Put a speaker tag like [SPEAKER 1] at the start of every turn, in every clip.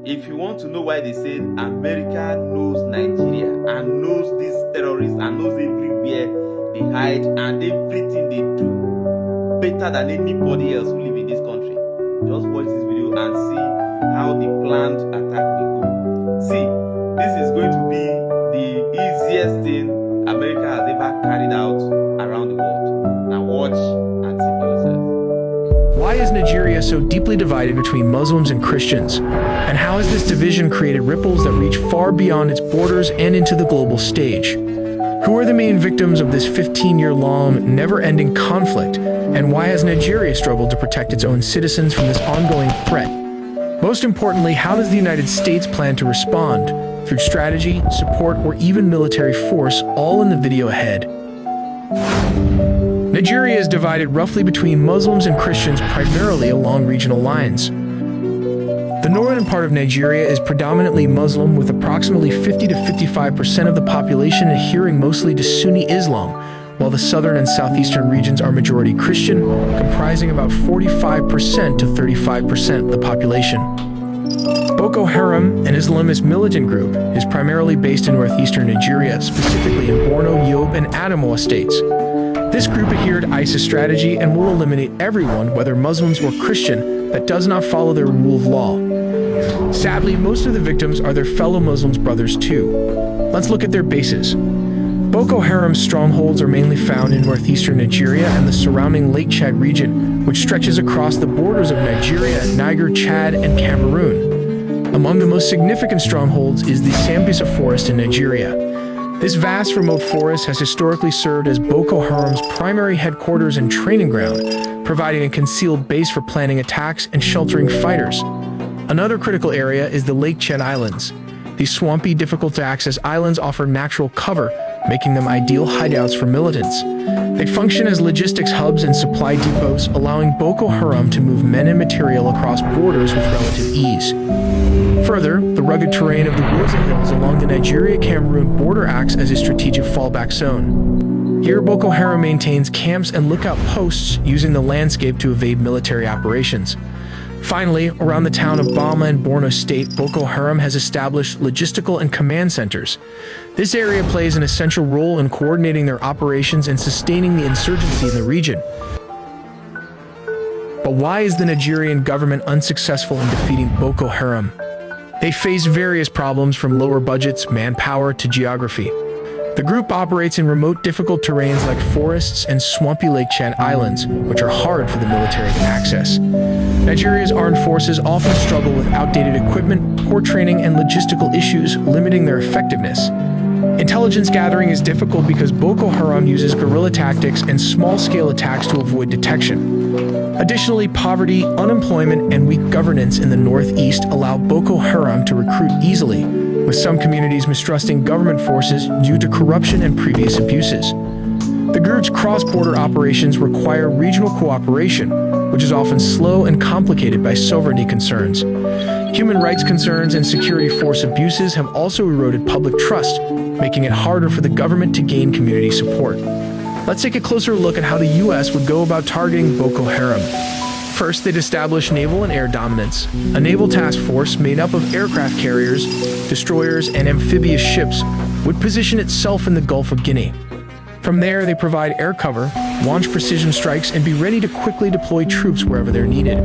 [SPEAKER 1] If you want to know why they say America knows Nigeria and knows these terrorists and knows everywhere they hide and everything they do better than anybody else who live in this country, just watch this video and see how the planned attack will go. See, this is going to be the easiest thing America has ever carried out around the world. Now watch and see for yourself.
[SPEAKER 2] Why is Nigeria so deeply divided between Muslims and Christians? And how has this division created ripples that reach far beyond its borders and into the global stage? Who are the main victims of this 15-year-long, never-ending conflict? And why has Nigeria struggled to protect its own citizens from this ongoing threat? Most importantly, how does the United States plan to respond? Through strategy, support, or even military force, all in the video ahead. Nigeria is divided roughly between Muslims and Christians primarily along regional lines. The northern part of Nigeria is predominantly Muslim, with approximately 50 to 55% of the population adhering mostly to Sunni Islam, while the southern and southeastern regions are majority Christian, comprising about 45% to 35% of the population. Boko Haram, an Islamist militant group, is primarily based in northeastern Nigeria, specifically in Borno, Yobe, and Adamawa states. This group adhered to ISIS strategy and will eliminate everyone, whether Muslims or Christian, that does not follow their rule of law. Sadly, most of the victims are their fellow Muslims brothers too. Let's look at their bases. Boko Haram's strongholds are mainly found in northeastern Nigeria and the surrounding Lake Chad region, which stretches across the borders of Nigeria, Niger, Chad, and Cameroon. Among the most significant strongholds is the Sambisa forest in Nigeria. This vast remote forest has historically served as Boko Haram's primary headquarters and training ground, providing a concealed base for planning attacks and sheltering fighters. Another critical area is the Lake Chad Islands. These swampy, difficult-to-access islands offer natural cover, making them ideal hideouts for militants. They function as logistics hubs and supply depots, allowing Boko Haram to move men and material across borders with relative ease. Further, the rugged terrain of the woods and hills along the Nigeria-Cameroon border acts as a strategic fallback zone. Here, Boko Haram maintains camps and lookout posts, using the landscape to evade military operations. Finally, around the town of Bama in Borno State, Boko Haram has established logistical and command centers. This area plays an essential role in coordinating their operations and sustaining the insurgency in the region. But why is the Nigerian government unsuccessful in defeating Boko Haram? They face various problems, from lower budgets, manpower, to geography. The group operates in remote, difficult terrains like forests and swampy Lake Chad Islands, which are hard for the military to access. Nigeria's armed forces often struggle with outdated equipment, poor training, and logistical issues, limiting their effectiveness. Intelligence gathering is difficult because Boko Haram uses guerrilla tactics and small-scale attacks to avoid detection. Additionally, poverty, unemployment, and weak governance in the northeast allow Boko Haram to recruit easily, with some communities mistrusting government forces due to corruption and previous abuses. The group's cross-border operations require regional cooperation, which is often slow and complicated by sovereignty concerns. Human rights concerns and security force abuses have also eroded public trust, making it harder for the government to gain community support. Let's take a closer look at how the U.S. would go about targeting Boko Haram. First, they'd establish naval and air dominance. A naval task force made up of aircraft carriers, destroyers, and amphibious ships would position itself in the Gulf of Guinea. From there, they provide air cover, launch precision strikes, and be ready to quickly deploy troops wherever they're needed.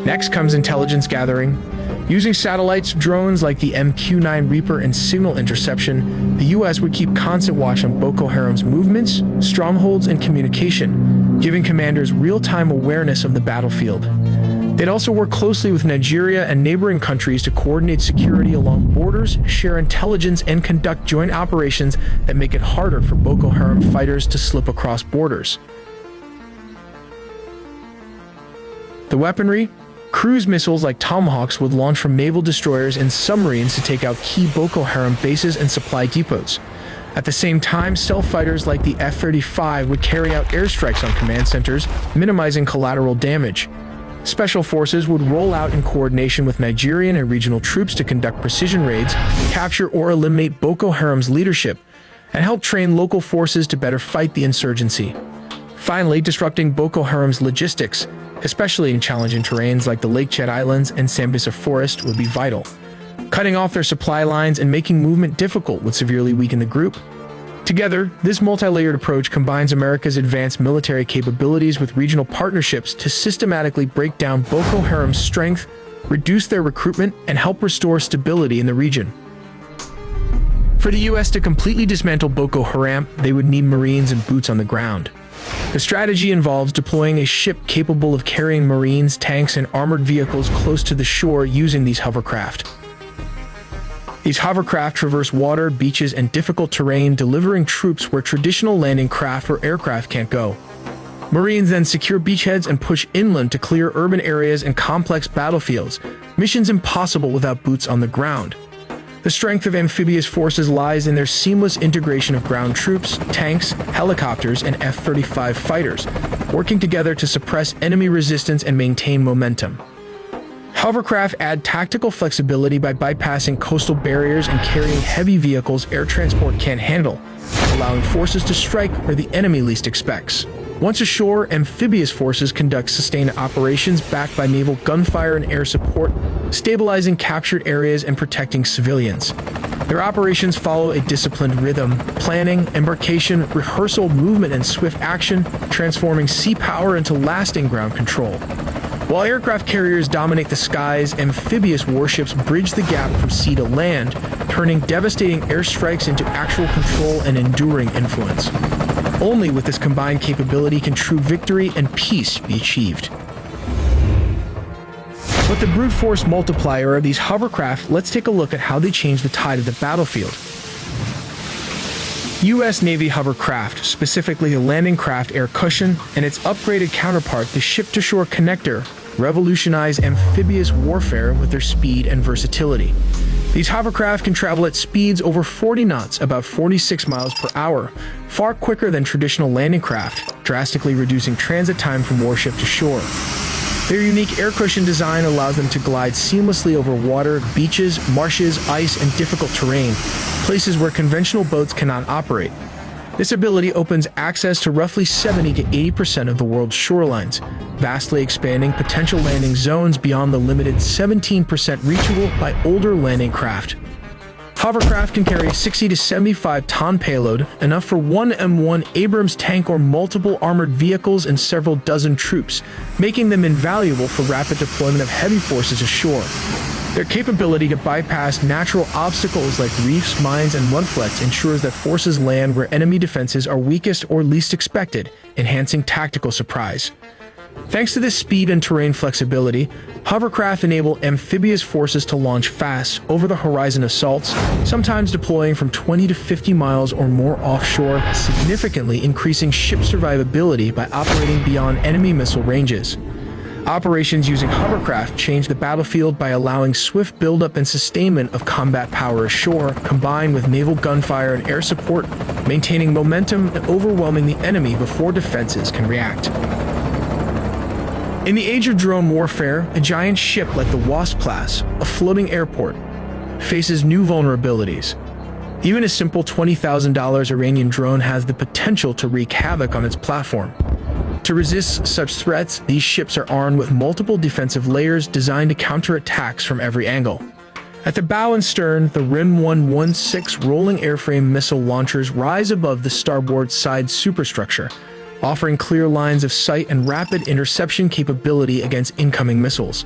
[SPEAKER 2] Next comes intelligence gathering. Using satellites, drones like the MQ-9 Reaper, and signal interception, the U.S. would keep constant watch on Boko Haram's movements, strongholds, and communication, giving commanders real-time awareness of the battlefield. They'd also work closely with Nigeria and neighboring countries to coordinate security along borders, share intelligence, and conduct joint operations that make it harder for Boko Haram fighters to slip across borders. The weaponry? Cruise missiles like Tomahawks would launch from naval destroyers and submarines to take out key Boko Haram bases and supply depots. At the same time, stealth fighters like the F-35 would carry out airstrikes on command centers, minimizing collateral damage. Special forces would roll out in coordination with Nigerian and regional troops to conduct precision raids, capture or eliminate Boko Haram's leadership, and help train local forces to better fight the insurgency. Finally, disrupting Boko Haram's logistics. especially in challenging terrains like the Lake Chet Islands and Sambisa Forest, would be vital. Cutting off their supply lines and making movement difficult would severely weaken the group. Together, this multi-layered approach combines America's advanced military capabilities with regional partnerships to systematically break down Boko Haram's strength, reduce their recruitment, and help restore stability in the region. For the U.S. to completely dismantle Boko Haram, they would need Marines and boots on the ground. The strategy involves deploying a ship capable of carrying Marines, tanks, and armored vehicles close to the shore using these hovercraft. These hovercraft traverse water, beaches, and difficult terrain, delivering troops where traditional landing craft or aircraft can't go. Marines then secure beachheads and push inland to clear urban areas and complex battlefields, missions impossible without boots on the ground. The strength of amphibious forces lies in their seamless integration of ground troops, tanks, helicopters, and F-35 fighters, working together to suppress enemy resistance and maintain momentum. Hovercraft add tactical flexibility by bypassing coastal barriers and carrying heavy vehicles air transport can't handle, allowing forces to strike where the enemy least expects. Once ashore, amphibious forces conduct sustained operations backed by naval gunfire and air support, stabilizing captured areas and protecting civilians. Their operations follow a disciplined rhythm: planning, embarkation, rehearsal, movement, and swift action, transforming sea power into lasting ground control. While aircraft carriers dominate the skies, amphibious warships bridge the gap from sea to land, turning devastating airstrikes into actual control and enduring influence. Only with this combined capability can true victory and peace be achieved. With the brute force multiplier of these hovercraft, let's take a look at how they change the tide of the battlefield. U.S. Navy hovercraft, specifically the landing craft Air Cushion and its upgraded counterpart, the Ship-to-Shore Connector, revolutionize amphibious warfare with their speed and versatility. These hovercraft can travel at speeds over 40 knots, about 46 miles per hour, far quicker than traditional landing craft, drastically reducing transit time from warship to shore. Their unique air cushion design allows them to glide seamlessly over water, beaches, marshes, ice, and difficult terrain, places where conventional boats cannot operate. This ability opens access to roughly 70 to 80% of the world's shorelines, vastly expanding potential landing zones beyond the limited 17% reachable by older landing craft. Hovercraft can carry a 60 to 75-ton payload, enough for one M1 Abrams tank or multiple armored vehicles and several dozen troops, making them invaluable for rapid deployment of heavy forces ashore. Their capability to bypass natural obstacles like reefs, mines, and mudflats ensures that forces land where enemy defenses are weakest or least expected, enhancing tactical surprise. Thanks to this speed and terrain flexibility, hovercraft enable amphibious forces to launch fast, over-the-horizon assaults, sometimes deploying from 20 to 50 miles or more offshore, significantly increasing ship survivability by operating beyond enemy missile ranges. Operations using hovercraft change the battlefield by allowing swift buildup and sustainment of combat power ashore, combined with naval gunfire and air support, maintaining momentum and overwhelming the enemy before defenses can react. In the age of drone warfare, a giant ship like the Wasp class, a floating airport, faces new vulnerabilities. Even a simple $20,000 Iranian drone has the potential to wreak havoc on its platform. To resist such threats, these ships are armed with multiple defensive layers designed to counter attacks from every angle. At the bow and stern, the RIM 116 rolling airframe missile launchers rise above the starboard side superstructure, offering clear lines of sight and rapid interception capability against incoming missiles.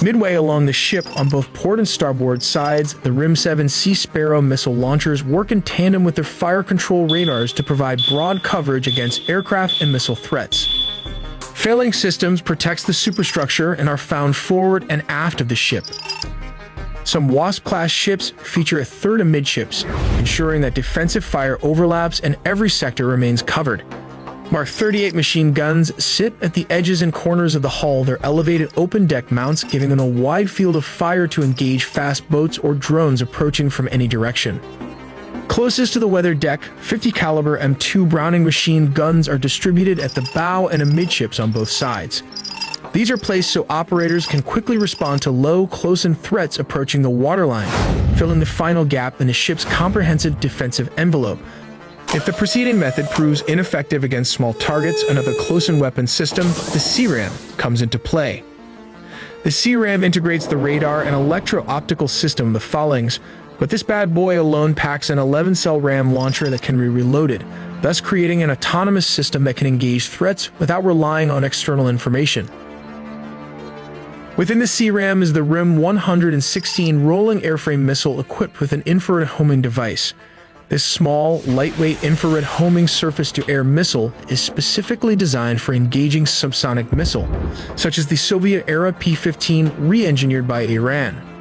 [SPEAKER 2] Midway along the ship, on both port and starboard sides, the RIM-7 Sea Sparrow missile launchers work in tandem with their fire control radars to provide broad coverage against aircraft and missile threats. Failing systems protects the superstructure and are found forward and aft of the ship. Some Wasp-class ships feature a third amidships, ensuring that defensive fire overlaps and every sector remains covered. Mark 38 machine guns sit at the edges and corners of the hull, their elevated open-deck mounts giving them a wide field of fire to engage fast boats or drones approaching from any direction. Closest to the weather deck, 50 caliber M2 Browning machine guns are distributed at the bow and amidships on both sides. These are placed so operators can quickly respond to low, close-in threats approaching the waterline, filling the final gap in the ship's comprehensive defensive envelope. If the preceding method proves ineffective against small targets, another close-in weapon system, the CRAM, comes into play. The CRAM integrates the radar and electro-optical system of the phalanx, but this bad boy alone packs an 11-cell RAM launcher that can be reloaded, thus creating an autonomous system that can engage threats without relying on external information. Within the CRAM is the RIM-116 rolling airframe missile equipped with an infrared homing device. This small, lightweight infrared homing surface-to-air missile is specifically designed for engaging subsonic missile, such as the Soviet-era P-15 re-engineered by Iran.